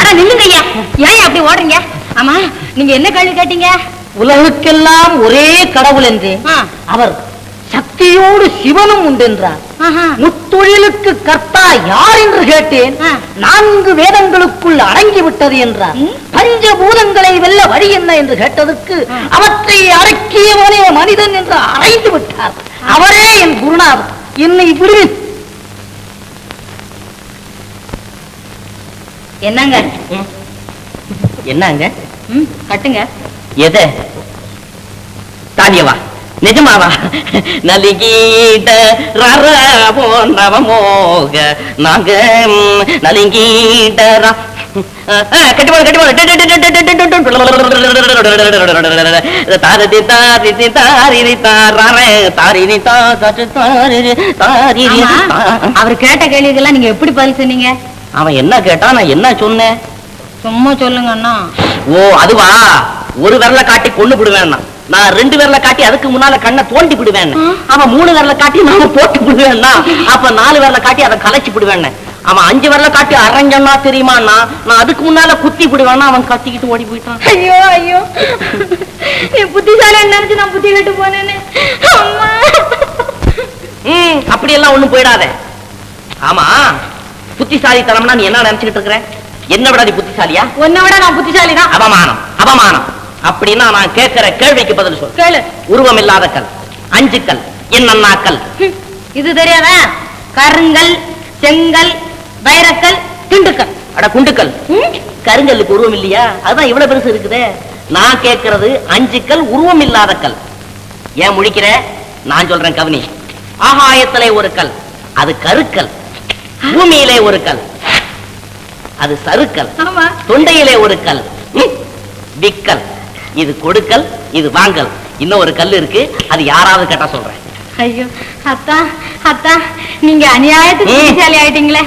ஆனா நில்லுங்க ஐயா, ஏன் அப்படி ஓடுறீங்க? ஆமா, நீங்க என்ன கேள்வி கேட்டீங்க? உலகுக்கெல்லாம் ஒரே கடவுள் என்று அவர் சக்தியோடு சிவனும் உண்டென்றார். முத்தொழிலுக்கு கர்த்தா யார் என்று கேட்டேன். 4 வேதங்களுக்குள் அடங்கிவிட்டது என்றார். பஞ்சபூதங்களை வெல்ல வழி என்ன என்று கேட்டதற்கு அவற்றை அடக்கியவனே மனிதன் என்று அடைந்து விட்டார். அவரே என் குருநாதர். என்னை விடுவி. என்னங்க என்னங்க கட்டுங்க. எதை? தானியவா? நிஜமாவா? நலிகீட நவமோக நாங்க நலிகீட அவர் கேட்ட கேள்விக்கெல்லாம் நீங்க எப்படி பதில் சொன்னீங்க? அவன் என்ன கேட்டா நான் என்ன சொன்னேன்? சும்மா சொல்லுங்க அண்ணா. ஓ அதுவா? ஒரு விரலை காட்டி கொண்டு விடுவேன். நான் 2 விரலை காட்டி அதுக்கு முன்னால கண்ணை தோண்டி விடுவேன். அவன் 3 விரலை காட்டி நான் போட்டு விடுவேன். அப்ப 4 விரலை காட்டி அதை கலைச்சு விடுவேன். அவன் 5 விரலை காட்டி அரைஞ்சன்னா தெரியுமாண்ணா, நான் அதுக்கு முன்னால குத்தி விடுவேன்னா அவன் கத்திக்கிட்டு ஓடி போயிட்டான். ஐயோ ஐயோ, நீ புத்திசாலி நினைச்சு நான் புத்தி கட்டு போனேன்னு. அப்படியெல்லாம் ஒண்ணும் போயிடாத. ஆமா, புத்திசாலித்தனம்னா நீ என்ன நினைச்சுக்கிட்டு இருக்கிற? என்ன விட நீ புத்திசாலியா? உன்னை விட நான் புத்திசாலி தான். அவமானம் அவமானம். அப்படின்னா நான் கேட்கிற கேள்விக்கு பதில் சொல். கேளு. உருவம் இல்லாத கல், 5 கல், என்னன்னா கல்? இது தெரியாதா? கருங்கல், செங்கல், வைரக்கல், திண்டுக்கல். அட குண்டுக்கல். கருங்கல்லுக்கு உருவம் இல்லையா? அதுதான் இவ்வளவு பெருசு இருக்குதே. நான் கேட்கறது 5 கல், உருவம் இல்லாத கல். ஏன் முழிக்கிற? நான் சொல்றேன் கவனி. ஆகாயத்திலே ஒரு கல், அது கருக்கல். பூமியிலே ஒரு கல், அது சருக்கல். தொண்டையிலே ஒரு கல், விக்கல். இது கொடுக்கல், இது வாங்கல். இன்னும் ஒரு கல் இருக்கு, அது யாராவது கேட்டா சொல்றேன். ஐயோ அத்தா, அத்தா நீங்க அநியாயத்துக்கு புத்திசாலி ஆயிட்டீங்களே.